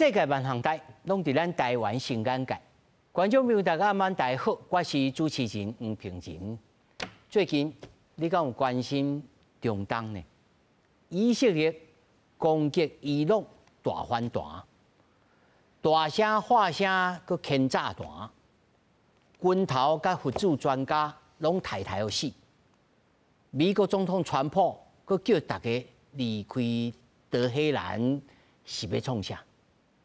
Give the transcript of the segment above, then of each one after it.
世界万航台拢伫咱台湾新眼界。观众朋友，大家晚大家好，我是主持人黄平仁。最近你敢有关心中东呢？以色列攻击伊朗大反弹，大声话声佮牵炸弹，军头甲核子专家拢抬好死。美国总统川普佮叫大家离开德黑兰，是要创啥？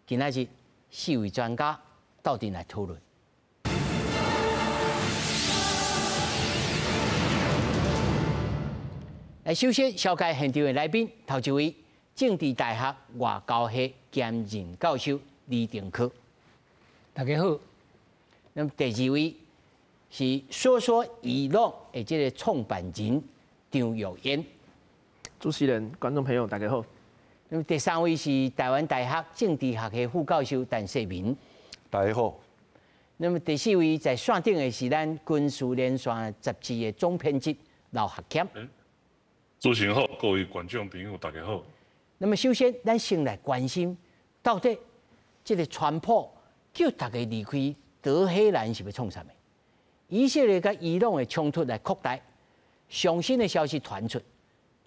今仔日4位专家到底来讨论。来，首先紹介現場的來賓，頭一位政治大學外交系兼任教授李定科，大家好。那麼第二位是說說伊朗的這個創辦人張耀揚，主持人、觀眾朋友大家好。那麼第三位是台灣大學政治學系副教授陳世民，大家好。那麼第四位在線頂的是咱軍事連線雜誌的總編輯劉學儉。主持人好，各位觀眾朋友大家好。那麼首先，咱先來關心，到底這個川普叫大家離開德黑蘭是要創啥物？以色列跟伊朗的衝突來擴大，上新的消息傳出。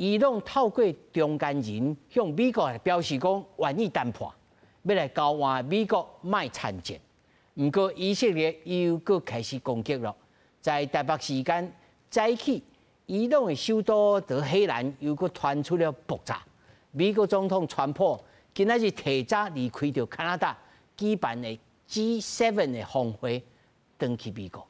伊朗透過中間人向美國表示講願意談判，要來交換美國賣參戰。不過以色列又佫開始攻擊了，在台北時間早起，伊朗的首都德黑蘭又佫傳出了爆炸。美國總統川普今仔日提早離開到加拿大舉辦的 G7 的峰會，返去美國。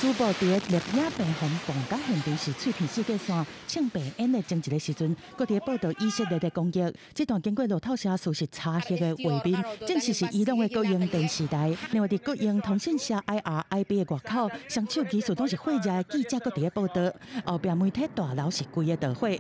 主播伫烈野病房崩甲現場是碎片世界線唱病演的前一個時陣，佫伫報道以色列的攻擊。這段經過路透社事實查核的畫面，證實是伊朗的國營電視台。另外，伫國營通訊社 IRIB 的外口，上手技術都是火熱的記者，佫伫咧報道。後邊媒體大樓是規個導火。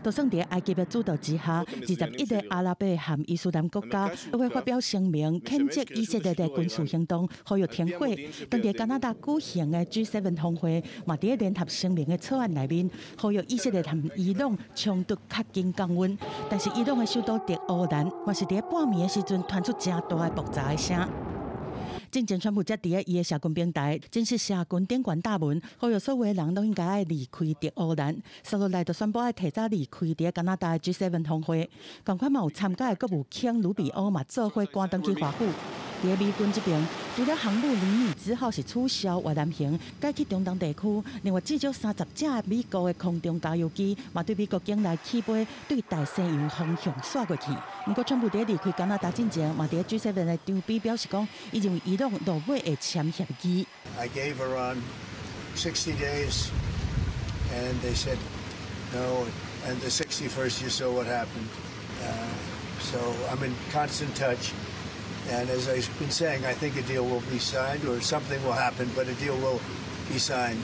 就算在埃及的主導之下，21個阿拉伯和伊斯蘭國家都會發表聲明，譴責以色列的軍事行動，呼籲停火。當在加拿大舉行的 G7 峰會，嘛喺聯合聲明的草案內面，呼籲以色列和伊朗衝突較緊降溫。但是伊朗的首都特奧蘭，嘛是喺半暝的時陣傳出真大的爆炸的聲。政權宣布才佇伊的社群平台，正式社群頂懸大文，呼籲所有的人都應該愛離開特奧蘭。接落來就宣布要提早離開佇加拿大的 G7 峰會。同款嘛有參加的國務卿魯比歐嘛做伙趕登去華府。喺美軍這邊，除了航母尼米茲號是取消越南行，改去中東地區。另外至少30架美國的空中加油機，嘛對美國境內起飛，對大西洋方向駛過去。不過，川普喺離開加拿大之前，嘛喺 G7 的場邊表示講，已認為伊朗落尾會簽協議。I gave Iran 60 days, and they said no. And the 61st, you saw what happened. So I'm in constant touch. And as I've been saying, I think a deal will be signed, or something will happen, but a deal will be signed.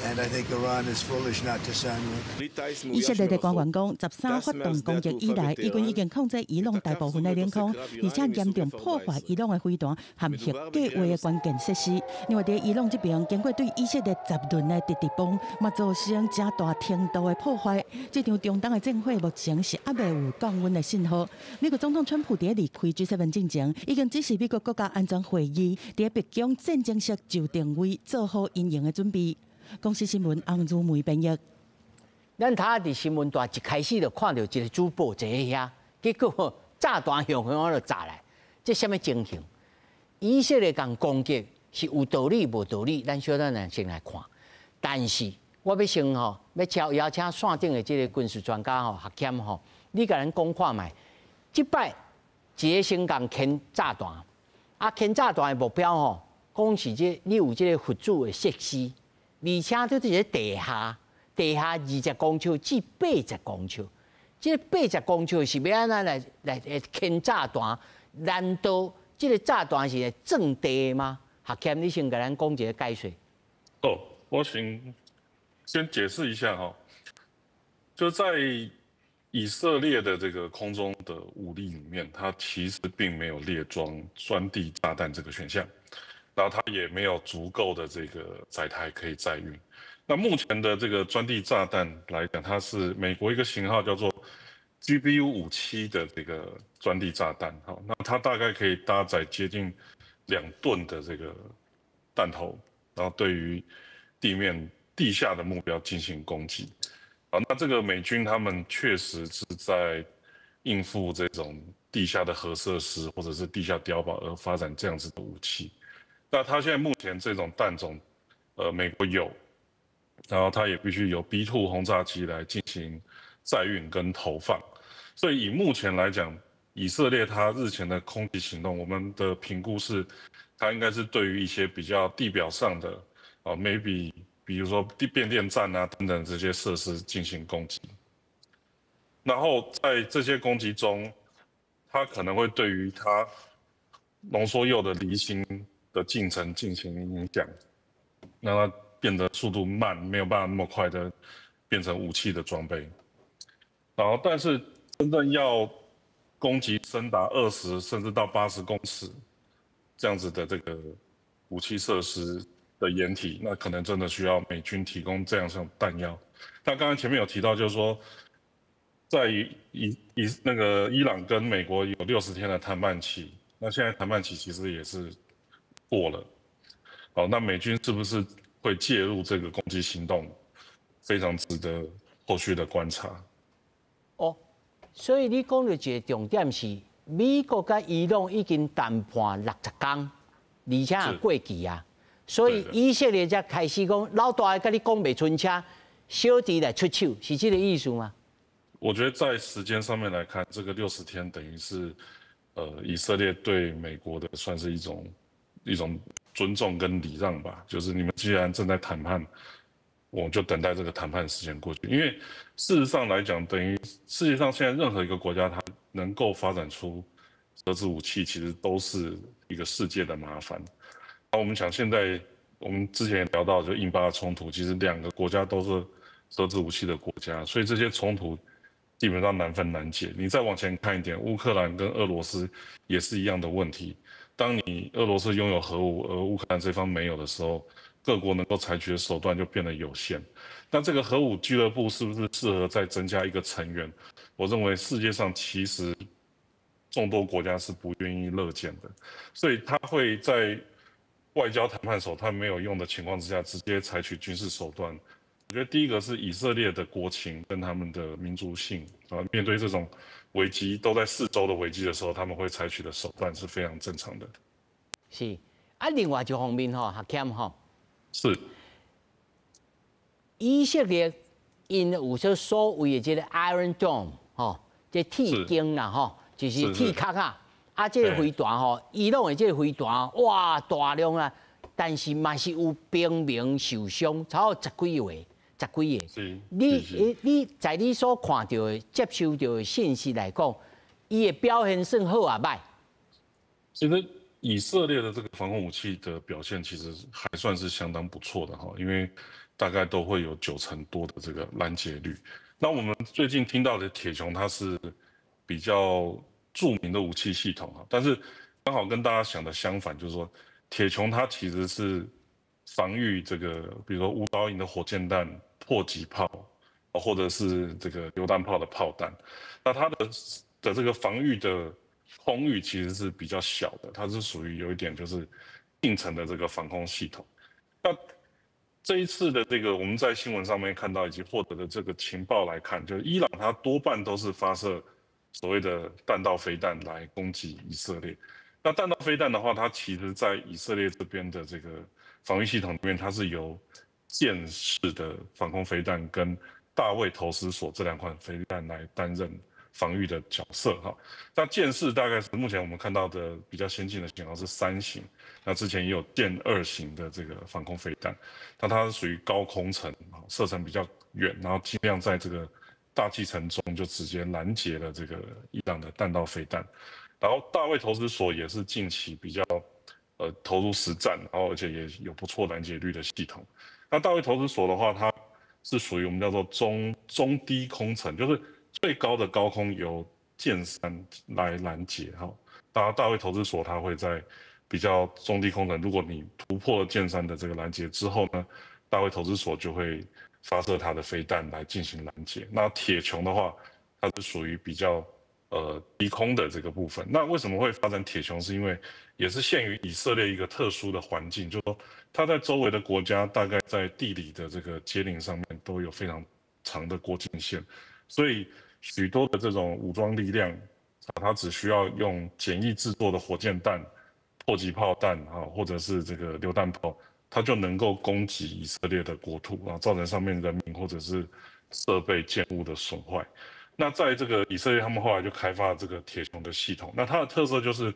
And I think Iran is foolish not to sign one. 以色列的官員講，13發動攻擊以來，伊軍已經控制伊朗大部分的領空，而且嚴重破壞伊朗的飛彈和核計劃的關鍵設施。另外，喺伊朗這邊，經過對以色列10輪的直bomb，嘛造成真大程度的破壞。這場中東的戰火目前是還未有降溫的信號。美國總統川普喺離開 G7 之前，已經指示美國國家安全會議喺北京戰爭式就定位，做好因應的準備。公司新聞洪如梅編譯。咱睇喺新聞台一開始就看到一個主播坐喺遐，結果炸彈向就炸來，這什麼情形？以色列講攻擊是有道理無道理，咱小等先來看。但是我要先吼，要邀請線頂的這個軍事專家吼，學儉吼，你甲咱講看賣，即擺一個先講牽炸彈，牽炸彈的目標吼，講是你有這個核子的設施。而且都是喺地下20公尺至80公尺，這個80公尺是要安怎來牽炸彈？難道這個炸彈是來種地嗎？學儉，你先給咱講一個解說。我先解釋一下哈，就在以色列的這個空中的武力裡面，它其實並沒有列裝鑽地炸彈這個選項。然後它也沒有足夠的這個載台可以載運。那目前的這個鑽地炸彈來講，它是美國一個型號叫做 GBU-57的这个专利炸弹，好，那它大概可以搭载接近2吨的这个弹头，然后对于地下的目标进行攻击。好，那这个美军他们确实是在应付这种地下的核设施或者是地下碉堡而发展这样子的武器。那它现在目前这种弹种，美国有，然后它也必须由 B-2 轰炸机来进行载运跟投放。所以以目前来讲，以色列它日前的空袭行动，我们的评估是，它应该是对于一些比较地表上的maybe 比如说变电站啊等等这些设施进行攻击。然后在这些攻击中，它可能会对于它浓缩铀的离心的进程进行影响，让它变得速度慢，没有办法那么快的变成武器的装备。然后，但是真正要攻击深达20甚至到80公尺这样子的这个武器设施的掩体，那可能真的需要美军提供这样像弹药。那刚刚前面有提到，就是说，在那个伊朗跟美国有60天的谈判期，那现在谈判期其实也是过了。好，那美军是不是会介入这个攻击行动，非常值得后续的观察。哦，所以你讲的一个重点是，美国跟伊朗已经谈判60天，而且也过期啊。所以以色列才开始讲，老大跟你讲袂出车，小弟来出手，是这个意思吗？我觉得在时间上面来看，这个60天等于是，以色列对美国的算是一种尊重跟礼让吧。就是你们既然正在谈判，我就等待这个谈判时间过去。因为事实上来讲，等于世界上现在任何一个国家，它能够发展出核子武器，其实都是一个世界的麻烦。那我们想，现在我们之前也聊到，就印巴的冲突，其实2个国家都是核子武器的国家，所以这些冲突基本上难分难解。你再往前看一点，乌克兰跟俄罗斯也是一样的问题。当你俄罗斯拥有核武，而乌克兰这方没有的时候，各国能够采取的手段就变得有限。那这个核武俱乐部是不是适合再增加一个成员？我认为世界上其实众多国家是不愿意乐见的，所以他会在外交谈判手段没有用的情况之下，直接采取军事手段。我觉得第一个是以色列的国情跟他们的民族性啊，面对这种危机都在4周的危机的时候，他们会采取的手段是非常正常的。是啊，另外一方面哈，客欠哈，是以色列因有所谓的这个 Iron Dome 吼，这铁穹啦吼，就是铁壳啊。啊，这个飞弹吼，伊朗的这个飞弹哇大量啊，但是嘛是有兵民受伤，超过10几个。是。你在你所看到的、接收到的信息来讲，伊的表现算好啊歹？其实以色列的这个防空武器的表现其实还算是相当不错的哈，因为大概都会有90%多的这个拦截率。那我们最近听到的铁穹，它是比较著名的武器系统哈，但是刚好跟大家想的相反，就是说铁穹它其实是防御这个，比如说无导引的火箭弹、迫击炮，或者是这个榴弹炮的炮弹，那它的这个防御的空域其实是比较小的，它是属于有一点就是近程的这个防空系统。那这一次的这个我们在新闻上面看到以及获得的这个情报来看，就是伊朗它多半都是发射所谓的弹道飞弹来攻击以色列。那弹道飞弹的话，它其实在以色列这边的这个防御系统里面，它是由箭式的防空飞弹跟大卫投石索这2款飞弹来担任防御的角色哈。那箭式大概是目前我们看到的比较先进的型号是3型，那之前也有箭2型的这个防空飞弹，那它是属于高空程，射程比较远，然后尽量在这个大气层中就直接拦截了这个伊朗的弹道飞弹。然后大卫投石索也是近期比较投入实战，然后而且也有不错拦截率的系统。那大卫投石索的话，它是属于我们叫做中低空层，就是最高的高空由箭3来拦截哈。大卫投石索它会在比较中低空层，如果你突破了箭3的这个拦截之后呢，大卫投石索就会发射它的飞弹来进行拦截。那铁穹的话，它是属于比较低空的这个部分。那为什么会发展铁穹？是因为也是限于以色列一个特殊的环境，就是说它在周围的国家大概在地理的这个接邻上面都有非常长的国境线，所以许多的这种武装力量，它只需要用简易制作的火箭弹、迫击炮弹啊，或者是这个榴弹炮，它就能够攻击以色列的国土啊，造成上面人民或者是设备建物的损坏。那在这个以色列，他们后来就开发这个铁穹的系统。那它的特色就是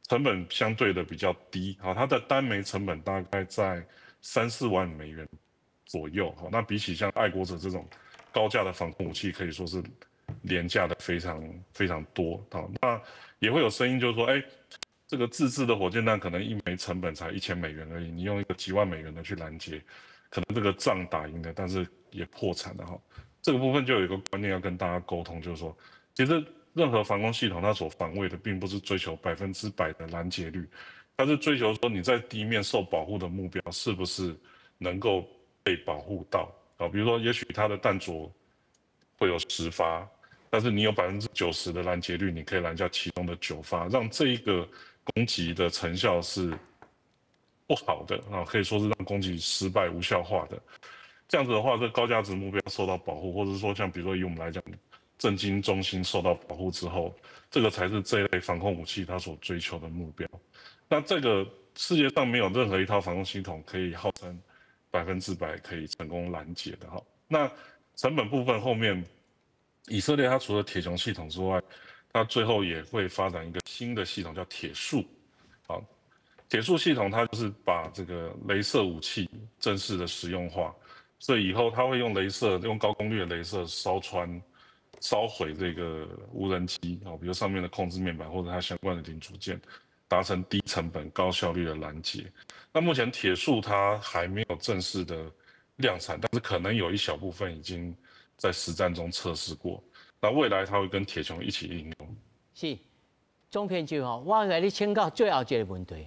成本相对的比较低，好，它的单枚成本大概在3-4万美元左右，好，那比起像爱国者这种高价的防空武器，可以说是廉价的非常非常多，好，那也会有声音就是说，哎，这个自制的火箭弹可能一枚成本才1000美元而已，你用一个几万美元的去拦截，可能这个仗打赢了，但是也破产了哈。这个部分就有一个观念要跟大家沟通，就是说，其实任何防空系统它所防卫的，并不是追求100%的拦截率，它是追求说你在地面受保护的目标是不是能够被保护到啊？比如说，也许它的弹着会有10发，但是你有90%的拦截率，你可以拦下其中的9发，让这一个攻击的成效是不好的啊，可以说是让攻击失败无效化的。这样子的话，这高价值目标受到保护，或者说像比如说以我们来讲，政经中心受到保护之后，这个才是这一类防空武器它所追求的目标。那这个世界上没有任何一套防空系统可以号称100%可以成功拦截的哈。那成本部分后面，以色列它除了铁穹系统之外，它最后也会发展一个新的系统叫铁束。好，铁束系统它就是把这个雷射武器正式的实用化。所以以后它会用雷射，用高功率的雷射烧毁这个无人机啊，比如上面的控制面板或者它相关的零组件，达成低成本、高效率的拦截。那目前铁束它还没有正式的量产，但是可能有一小部分已经在实战中测试过。那未来它会跟铁穹一起应用。是，总编辑吼，我来你请教最后一个问题，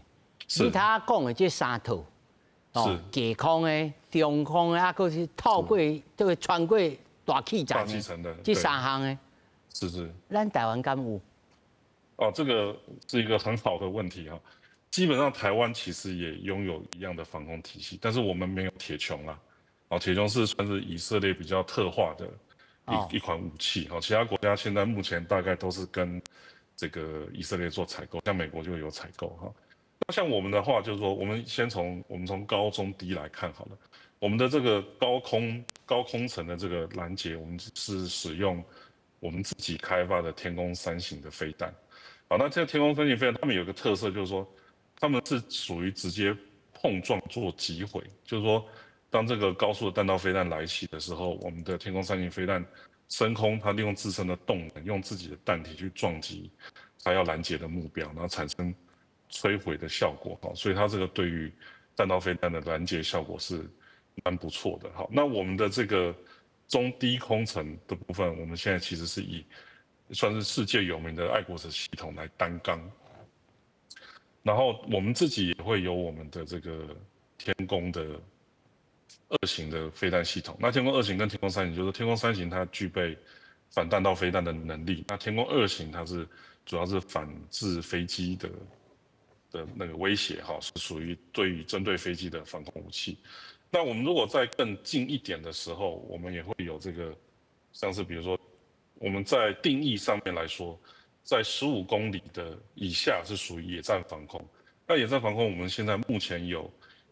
你他讲的这3套。是低空的、中空的，啊，佫是透过这个穿过大气层的，这3项的，是。咱台湾敢有？哦，这个是一个很好的问题哈。基本上台湾其实也拥有一样的防空体系，但是我们没有铁穹啦。哦，铁穹是算是以色列比较特化的一款武器。哦，其他国家现在目前大概都是跟这个以色列做采购，像美国就有采购哈。那像我们的话，就是说，我们从高中低来看好了。我们的这个高空层的这个拦截，我们是使用我们自己开发的天弓3型的飞弹。好，那这个天弓3型飞弹，他们有个特色，就是说，他们是属于直接碰撞做击毁，就是说，当这个高速的弹道飞弹来袭的时候，我们的天弓3型飞弹升空，它利用自身的动能，用自己的弹体去撞击它要拦截的目标，然后产生摧毁的效果，好，所以它这个对于弹道飞弹的拦截效果是蛮不错的。好，那我们的这个中低空层的部分，我们现在其实是以算是世界有名的爱国者系统来担纲，然后我们自己也会有我们的这个天弓的2型的飞弹系统。那天弓2型跟天弓3型，就是天弓3型它具备反弹道飞弹的能力，那天弓2型它是主要是反制飞机的那个威胁哈，是属于针对飞机的防空武器。那我们如果在更近一点的时候，我们也会有这个，像是比如说我们在定义上面来说，在15公里的以下是属于野战防空。那野战防空我们现在目前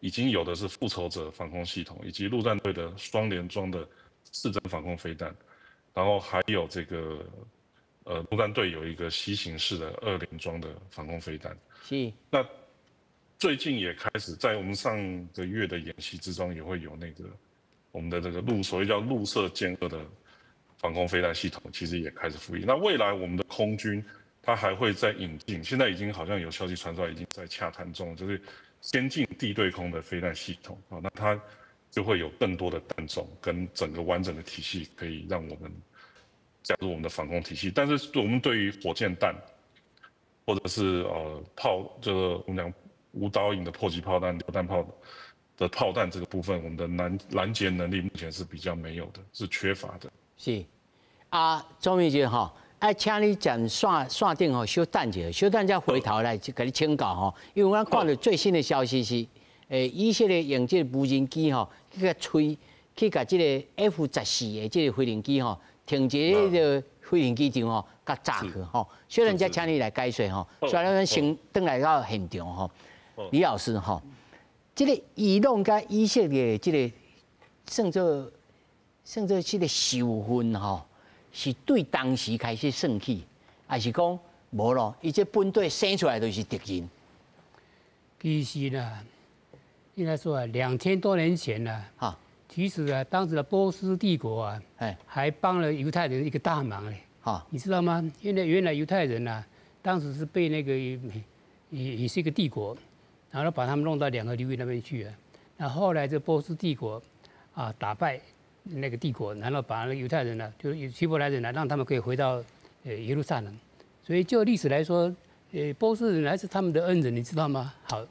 已经有的是复仇者防空系统，以及陆战队的双联装的刺针防空飞弹，然后还有这个陆战队有一个西型式的2联装的防空飞弹。是。那最近也开始在我们上个月的演习之中，也会有那个我们的这个所谓叫陆射歼2的防空飞弹系统，其实也开始服役。那未来我们的空军它还会再引进，现在已经好像有消息传出来，已经在洽谈中，就是先进地对空的飞弹系统啊，那它就会有更多的弹种跟整个完整的体系，可以让我们加入我们的防空体系。但是我们对于火箭弹或者是就是我们讲无导引的迫击炮弹、榴弹炮的炮弹这个部分，我们的拦截能力目前是比较没有的，是缺乏的。是。钟明杰哈，请你站线顶吼，稍等一下，稍等再回头来就给你请教吼，因为我看到最新的消息是，以色列用这个无人机吼，去个吹，去甲这个 F-14的这个飞行机吼，停一个飞行机场吼，甲炸去吼。虽然再请你来解说吼，所以咱先转来到现场吼，李老师吼，这个伊朗甲以色列这个算作这个仇恨吼，是对当时开始算起，还是讲无咯？伊这本队生出来都是敌人。其实呢，应该说啊，2000多年前呢，其实啊，当时的波斯帝国啊，还帮了犹太人一个大忙嘞。你知道吗？因为原来犹太人啊，当时是被那个也是一个帝国，然后把他们弄到2河流域那边去了。那后来这波斯帝国啊打败那个帝国，然后把那个犹太人呢，就是希伯来人呢，让他们可以回到耶路撒冷。所以就历史来说，波斯人还是他们的恩人，你知道吗？好，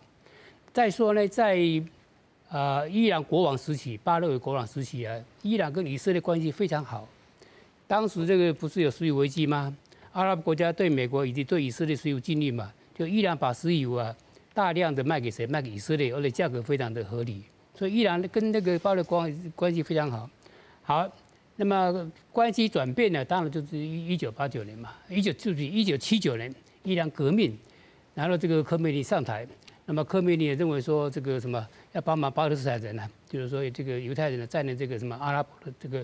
再说呢，在伊朗国王时期，巴勒维国王时期啊，伊朗跟以色列关系非常好。当时这个不是有石油危机吗？阿拉伯国家对美国以及对以色列石油禁运嘛，就伊朗把石油啊大量的卖给谁？卖给以色列，而且价格非常的合理。所以伊朗跟那个巴勒国王关系非常好。好，那么关系转变呢，当然就是1989年嘛，1979年伊朗革命，然后这个科梅尼上台。那么科梅尼也认为说，这个什么要帮忙巴勒斯坦人呢，就是说这个犹太人呢占领这个什么阿拉伯的这个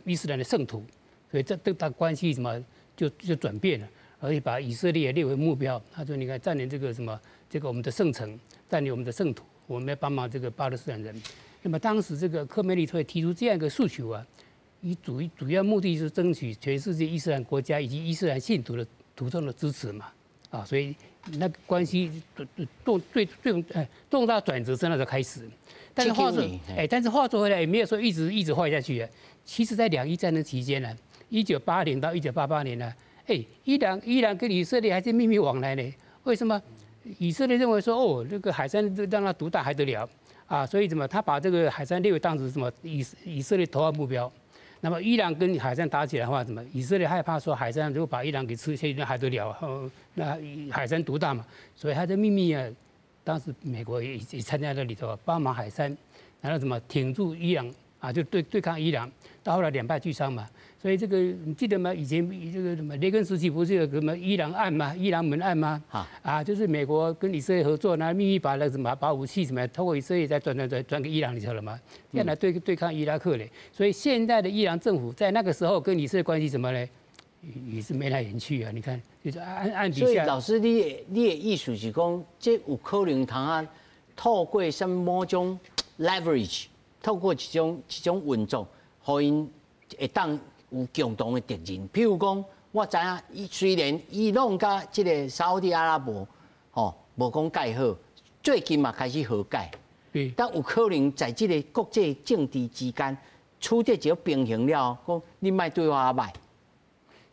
伊斯兰的圣土，所以这关系什么就转变了，而且把以色列也列为目标。他说你看占领这个什么我们的圣城，占领我们的圣土，我们要帮忙这个巴勒斯坦人。那么当时这个科梅尼会提出这样一个诉求啊，以主要目的是争取全世界伊斯兰国家以及伊斯兰信徒的徒众的支持嘛，所以那个关系重大转折是那时候开始。但是话说回来，也没有说一直坏下去啊。其实，在2伊战争期间呢，1980到1988年呢，伊朗跟以色列还是秘密往来呢。为什么？以色列认为说，这个海山让他独大还得了啊？所以他把这个海山列为当时以色列投案目标。那么伊朗跟海山打起来的话，以色列害怕说海山如果把伊朗给吃下去，那还得了？那海山独大嘛，所以他的秘密啊，当时美国也参加在里头，帮忙海山，然后挺住伊朗啊，就对抗伊朗，到后来2败俱伤嘛。所以这个你记得吗？以前这个什么雷根时期不是有什么伊朗案吗？伊朗门案吗？就是美国跟以色列合作，那秘密把把武器透过以色列再转给伊朗里头了嘛？这样来对抗伊拉克嘞。所以现在的伊朗政府在那个时候跟以色列关系什么呢？也是眉来眼去啊！你看，就是按底下。所以老师，你的意思是讲，这有可能透过什么某种 leverage， 透过这种运作，让因会当有共同的敌人。譬如讲，我知影，虽然伊朗甲这个沙特阿拉伯，无讲介好，最近嘛开始和解，但有可能在这个国际政治之间，处在一个平衡了，讲你莫对我歹。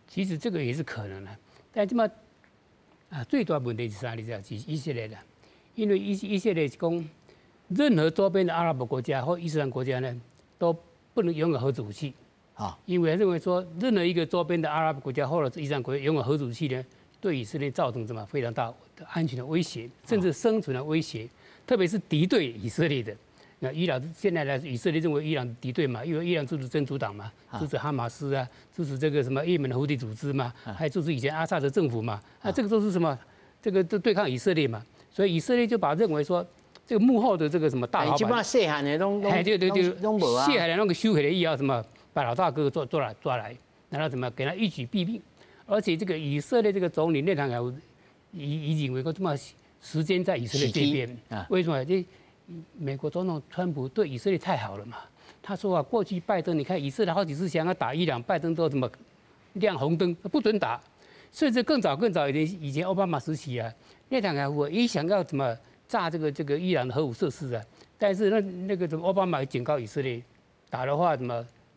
其实这个也是可能的，但最大问题是啥？你知道？是以色列的，因为以色列讲，任何周边的阿拉伯国家或伊斯兰国家呢，都不能拥有核子武器。因为认为说，任何一个周边的阿拉伯国家或者是伊斯兰国家拥有核武器呢，对以色列造成非常大的安全的威胁，甚至生存的威胁，特别是敌对以色列的。那伊朗现在来，以色列认为伊朗敌对嘛，因为伊朗支持真主党嘛，支持哈马斯啊，支持这个什么也门的胡地组织嘛，还支持以前阿萨德政府嘛，这个都是什么？这个都对抗以色列嘛，所以以色列就认为说，这个幕后的这个什么大老板，基本上细汉的拢无啊，细汉的那个修黑的以后什么，把老大哥抓来，然后给他一举毙命，而且这个以色列这个总理内塔尼亚胡已经为过这么时间在以色列这边，为什么？美国总统川普对以色列太好了嘛？他说过去拜登，你看以色列好几次想要打伊朗，拜登都亮红灯，不准打。甚至更早以前奥巴马时期啊，内塔尼亚胡也想要炸这个伊朗的核武设施啊，但是那个奥巴马警告以色列，打的话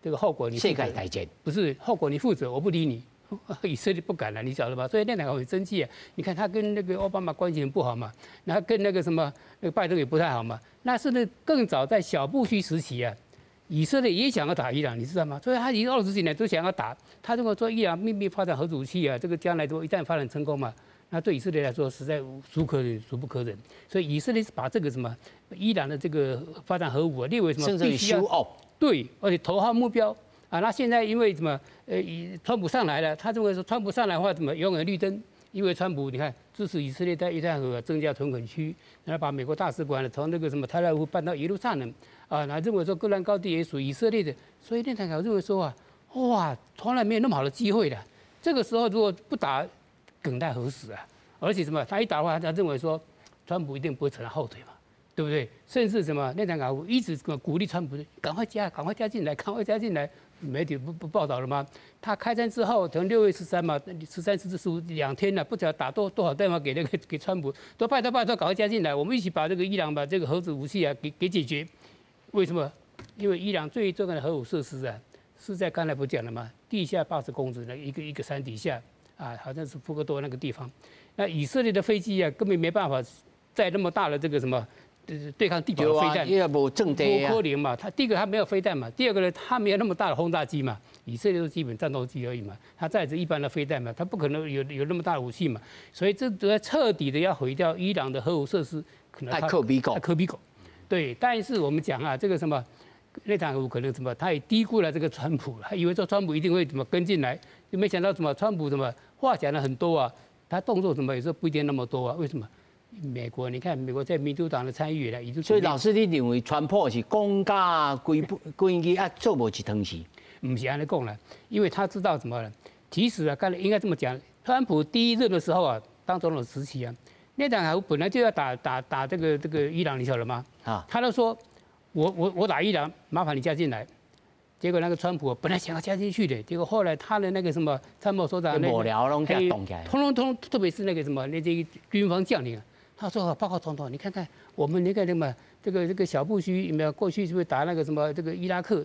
这个后果你世界大战不是后果你负责，我不理你。以色列不敢了，你晓得吧？所以内塔尼亚胡很生气啊！你看他跟那个奥巴马关系很不好嘛，然后跟那个拜登也不太好嘛。那是更早在小布希时期啊，以色列也想要打伊朗，你知道吗？所以他已经20几年都想要打。他如果说伊朗秘密发展核武器啊，这个将来如果一旦发展成功嘛，那对以色列来说实在孰可忍孰不可忍。所以以色列是把这个什么伊朗的这个发展核武啊列为什么必须要对，而且头号目标啊。那现在因为什么川普上来了，他认为说川普上来的话怎么永远绿灯？因为川普你看支持以色列在约旦河增加屯垦区，然后把美国大使馆从那个什么特拉维夫搬到耶路撒冷啊，那认为说戈兰高地也属于以色列的，所以内塔尼亚胡认为说啊，哇，从来没有那么好的机会的。这个时候如果不打，梗待何时啊？而且什么，他一打的话，他认为说川普一定不会扯他后腿嘛，对不对？甚至什么内塔尼亚胡一直鼓励川普赶快加进来，赶快加进来。媒体不报道了吗？他开战之后，从6月13嘛，13、14、15 2天了，不知道打多少电话给川普，都拜托，赶快加进来，我们一起把这个伊朗把这个核子武器啊给解决。为什么？因为伊朗最重要的核武设施啊，是在刚才不讲了吗？地下80公尺的一个山底下啊，好像是福克多那个地方。那以色列的飞机啊，根本没办法在那么大的这个什么。对抗地表的飞弹，也无正地啊。嘛，他第一个他没有飞弹嘛，第二个呢，他没有那么大的轰炸机嘛，以色列都基本战斗机而已嘛，他载着一般的飞弹嘛，他不可能有那么大的武器嘛，所以这彻底的要毁掉伊朗的核武设施，可能太科比狗，对，但是我们讲啊，这个什么内塔尼亚胡可能什么，他也低估了这个川普，他以为说川普一定会怎么跟进来，就没想到什么川普什么话讲了很多啊，他动作什么有时候不一定那么多啊，为什么？美国，你看美国在民主党的参与了，所以老师你认为川普是讲假规矩啊，做无一汤匙？不是安尼讲了，因为他知道什么了。其实啊，刚才应该这么讲，川普第一任的时候啊，当总统时期啊，内塔尼亚胡本来就要打这个伊朗，你晓得吗？啊，他就说我打伊朗，麻烦你加进来。结果那个川普本来想要加进去的，结果后来他的那个什么参谋首长那个，通，特别是那个什么那些军方将领啊。他说：“报告总统，你看看我们那个什么这个小布希有没有过去是不是打那个什么这个伊拉克，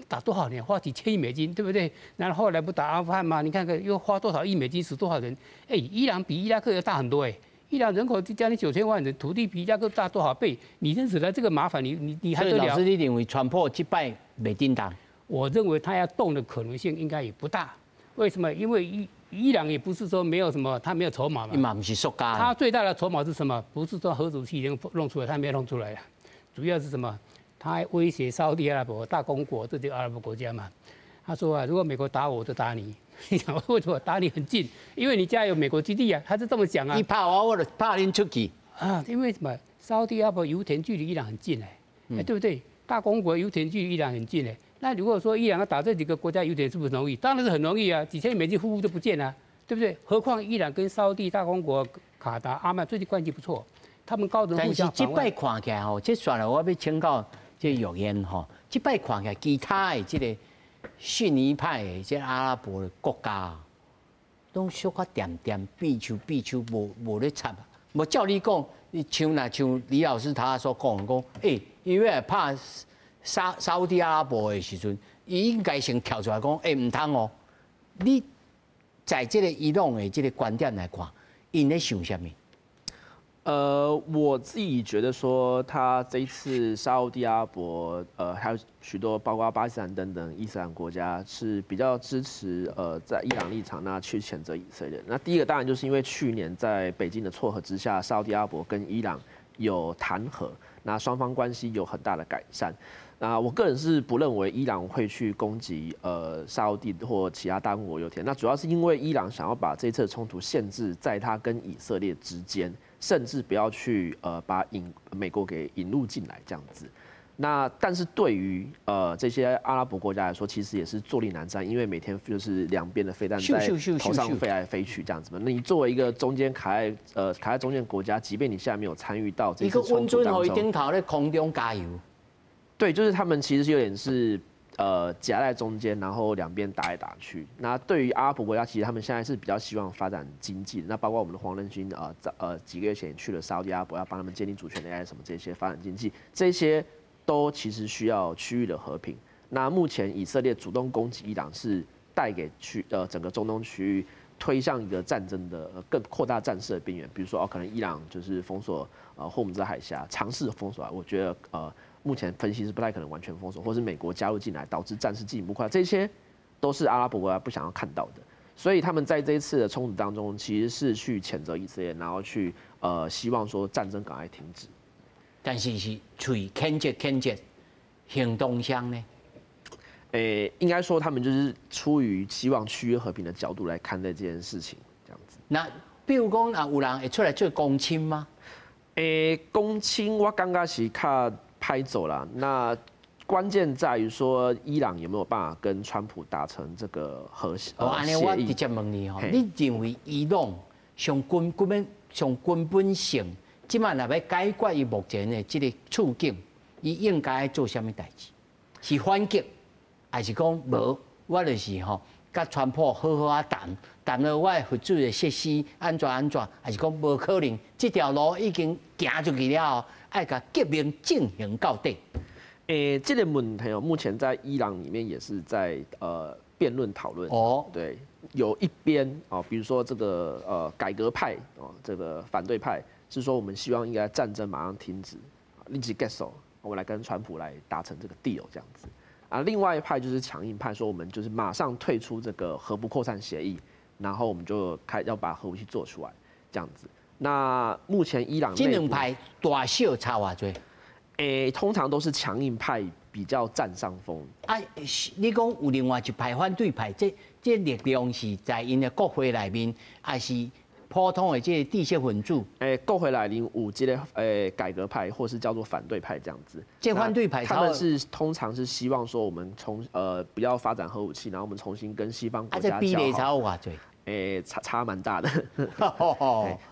打多少年，花几千亿美金，对不对？然后后来不打阿富汗吗？你看看又花多少亿美金，死多少人？哎，伊朗比伊拉克要大很多哎，伊朗人口将近9000万人，土地比伊拉克大多少倍？你认识了这个麻烦，你还得了？”所以老师，你认为川普击败美定党？我认为他要动的可能性应该也不大。为什么？因为伊朗也不是说没有什么，他没有筹码嘛。伊嘛不是塑胶。他最大的筹码是什么？不是说核武器已经弄出来，他没有弄出来呀。主要是什么？他还威胁沙特阿拉伯大公国这些阿拉伯国家嘛。他说啊，如果美国打我就打你。你想为什么打你很近？因为你家有美国基地啊。他是这么讲啊。你怕我就怕您出去啊？因为什么？沙特阿拉伯油田距离伊朗很近哎，对不对？大公国油田距离伊朗很近哎。那如果说伊朗要打这几个国家油田，是不是容易？当然是很容易啊，几千亿美金呼呼就不见了，对不对？何况伊朗跟沙特大公国、卡达、阿曼最近关系不错，他们高层互相但是这摆看起来吼，这算了，我要请教这语言吼，这摆看起来其他的这个逊尼派的这阿拉伯的国家，拢小可点避手，无咧插。无照你讲，像李老师他所讲，因为怕。沙特阿拉伯的时阵，伊应该先跳出来讲，唔通哦。你在这个伊朗的这个观点来看，因咧想什么？我自己觉得说，他这一次沙特阿拉伯，还有许多包括巴基斯坦等等伊斯兰国家是比较支持在伊朗立场，那去谴责以色列。那第一个当然就是因为去年在北京的撮合之下，沙特阿拉伯跟伊朗有谈和，那双方关系有很大的改善。那我个人是不认为伊朗会去攻击沙特或其他大公国油田，那主要是因为伊朗想要把这次的冲突限制在它跟以色列之间，甚至不要去把美国给引入进来这样子。那但是对于这些阿拉伯国家来说，其实也是坐立难安，因为每天就是两边的飞弹在头上飞来飞去这样子嘛。那你作为一个中间卡在中间国家，即便你现在没有参与到这次冲突当中，一个温准和顶头在空中加油。对，就是他们其实有点是夹在中间，然后两边打来打去。那对于阿拉伯国家，其实他们现在是比较希望发展经济的。那包括我们的黄仁勋几个月前去了沙特阿拉伯，要帮他们建立主权的什么这些发展经济，这些都其实需要区域的和平。那目前以色列主动攻击伊朗，是带给整个中东区域推向一个战争的更扩大战事的边缘。比如说可能伊朗就是封锁霍姆兹海峡，尝试封锁。我觉得目前分析是不太可能完全封锁，或是美国加入进来导致战事进一步扩大，这些都是阿拉伯国家不想要看到的。所以他们在这一次的冲突当中，其实是去谴责以色列，然后去希望说战争赶快停止。但是嘴谴责，行动上呢？应该说他们就是出于希望区域和平的角度来看待这件事情，这样子。那比如讲啊，有人会出来做公亲吗？公亲我刚刚是看拍走了。那关键在于说，伊朗有没有办法跟川普达成这个协议？安尼我直接问你吼，你认为伊朗上根本性，即摆若要解决伊目前的这个处境，伊应该做什么代志？是反击？还是讲无，我就是吼，甲川普好好啊谈了我核子的设施安全，还是讲无可能？这条路已经行出去了，爱甲革命进行到底。这个问题目前在伊朗里面也是在辩论讨论。哦，对，有一边比如说这个改革派这个反对派是说我们希望应该战争马上停止，立即结束，我们来跟川普来达成这个 deal 这样子。另外一派就是强硬派，说我们就是马上退出这个核不扩散协议，然后我们就要把核武器做出来，这样子。那目前伊朗这两派大小差偌多？通常都是强硬派比较占上风。你讲有另外一派反对派，这力量是在因的国会内面，还是普通的这地下分子？国会内面有这个改革派，或是叫做反对派这样子。这反对派他们是通常是希望说我们不要发展核武器，然后我们重新跟西方国家交好。这比例差偌多？差蛮大的。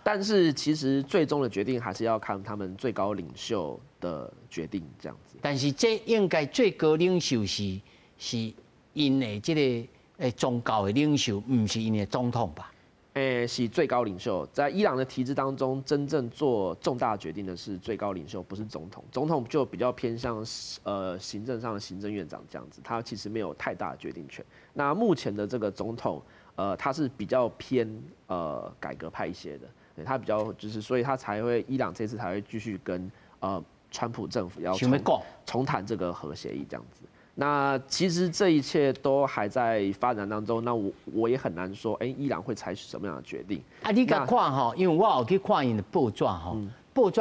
但是其实最终的决定还是要看他们最高领袖的决定这样子。但是这应该最高领袖是因的这个宗教的领袖，不是因的总统吧？是最高领袖。在伊朗的体制当中，真正做重大决定的是最高领袖，不是总统。总统就比较偏向行政上的行政院长这样子，他其实没有太大的决定权。那目前的这个总统，他是比较偏改革派一些的，对他比较就是，所以他才会伊朗这次才会继续跟川普政府要重谈这个核协议这样子。那其实这一切都还在发展当中，那我也很难说，伊朗会采取什么样的决定？你甲看吼，因为我有去看因的报纸吼，报纸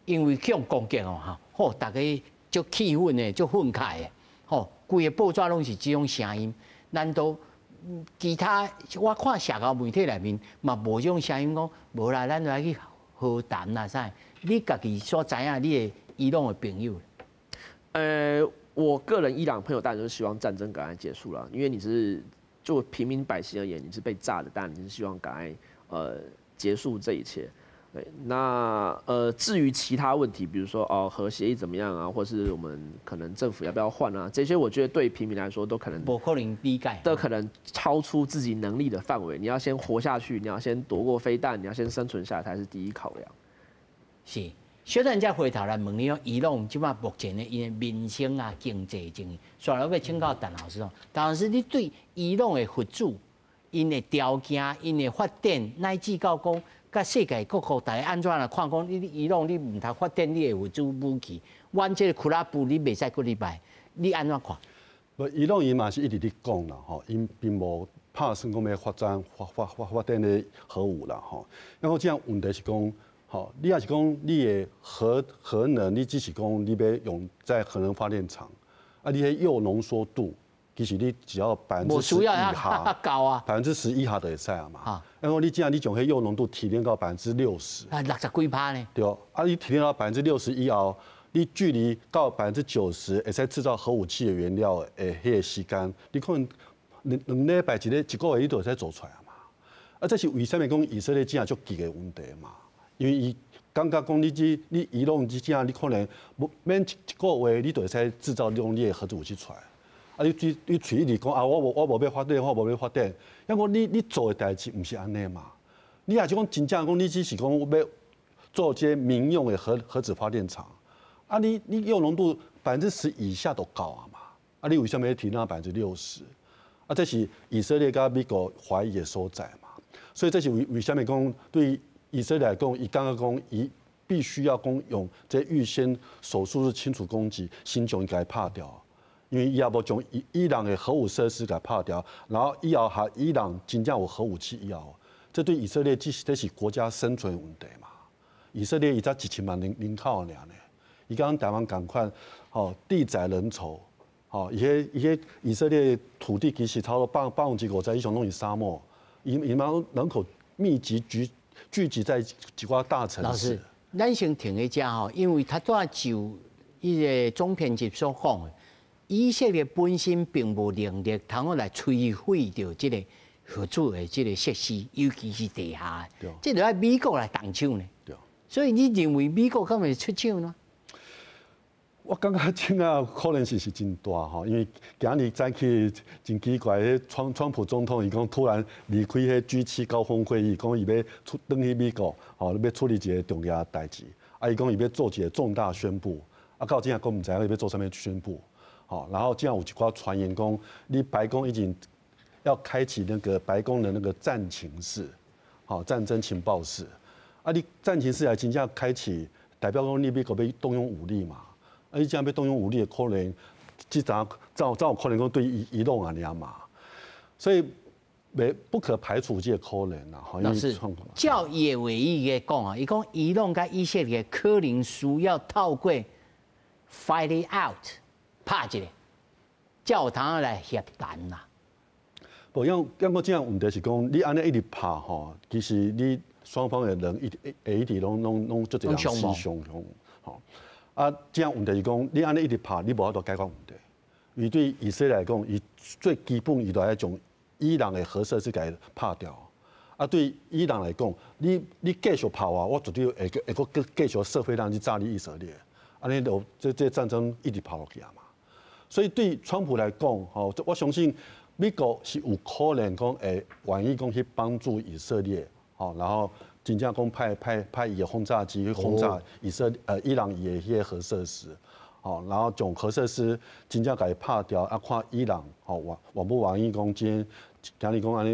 因为这种攻击吼，大家就气愤的，就愤慨的，吼，规个报纸拢是这种声音。难道其他我看社交媒体内面嘛无这种声音讲，无啦，咱来去和谈啦啥？你家己所知影，你的伊朗的朋友？我个人伊朗朋友当然就是希望战争赶快结束了，因为你是就平民百姓而言，你是被炸的，当然你是希望赶快结束这一切。对，那至于其他问题，比如说核协议怎么样啊，或是我们可能政府要不要换啊，这些我觉得对平民来说都可能不可能理解，都可能超出自己能力的范围。你要先活下去，你要先躲过飞弹，你要先生存下来才是第一考量。是。小等再回头来问你讲，伊朗即摆目前的因的民生啊、经济情形，所以要请教陈老师哦。陈老师，你对伊朗的核子、因的条件、因的发展，乃至到讲，甲世界各国大家安怎来看讲？你伊朗你唔通发展你的核子武器，阮这个库拉布你袂使过礼拜，你安怎看？伊朗伊嘛是一直咧讲啦，吼，因并无打算讲要发展的核武啦，吼。然后这样问题是讲。好，你也是讲你的核能，你只是讲你要用在核能发电厂，你的铀浓缩度，其实你只要11%以下，高啊，10%以下就会使啊嘛。然后你这样，你将迄铀浓度提炼到60%，啊，60几%呢？对，你提炼到60%以后，你距离到90%会使制造核武器的原料的迄个时间，你可能2礼拜一个月你都会使做出来嘛。这是为什么讲以色列这样足急的问题嘛？因为伊感觉讲你伊朗这样，你可能免一个月，你就会使制造用你的核子武器出来。你随意讲我无要发电，我无要发电。因为你做的代志唔是安尼嘛？你也是讲真正讲，你只是讲要做些民用的核子发电厂。你铀浓度10%以下都高啊嘛？你为什么要提到60%？这是以色列跟美国怀疑的所在嘛？所以这是为什么讲对以色列来讲，伊感觉讲伊必须要用这预先手术式清除攻击，先将伊给拍掉。因为伊也无将伊朗的核武设施给拍掉，然后以后还伊朗真正有核武器以后，这对以色列这是国家生存问题嘛。以色列伊才1000万人口尔呢，伊跟台湾同款，地窄人稠，伊迄以色列土地其实超过50%以上拢是沙漠，伊们人口密集聚集在几个大城市。老师，咱先停一下因为他在就伊个总编辑所讲的。以色列本身并无能力通来摧毁掉这个合作的这个设施，尤其是地下的，这就要美国来动手呢。所以你认为美国敢会出手呢？我感觉这个可能性是真大因为今日早起真奇怪，川普总统伊讲突然离开迄 G7 高峰会议，讲伊要返去美国，要处理一个重要的代志，伊讲伊要做一个重大宣布，到今日讲唔知伊要做啥物宣布。然后竟然有一寡传言讲，你白宫已经要开启那个白宫的那个战情室，战争情报室。你战情室还真正开启，代表讲你美国要动用武力嘛？你这样要动用武力的可能，这咋有可能讲对伊朗啊那嘛？所以不可排除这个可能啦。老师，照叶伟毅嘅讲啊，伊讲伊朗甲以色列可能需要透过 fight it out。拍一个，才有通来协谈啦。不，因我这样问题是讲，你安尼一直拍其实你双方的人一直拢做这样死伤这样问题是讲，你安尼一直拍，你无法度解决问题。因为对以色列来讲，伊最基本伊就要将伊朗的核设施给拍掉。对伊朗来讲，你继续拍我绝对会继续射飞弹去炸你以色列。安尼就这战争一直跑落去啊嘛。所以对川普来讲，我相信美国是有可能讲会愿意讲去帮助以色列，然后真正讲派伊的轰炸机去轰炸伊朗伊的迄个核设施，然后将核设施真正给拍掉，看伊朗愿不愿意讲今日讲安尼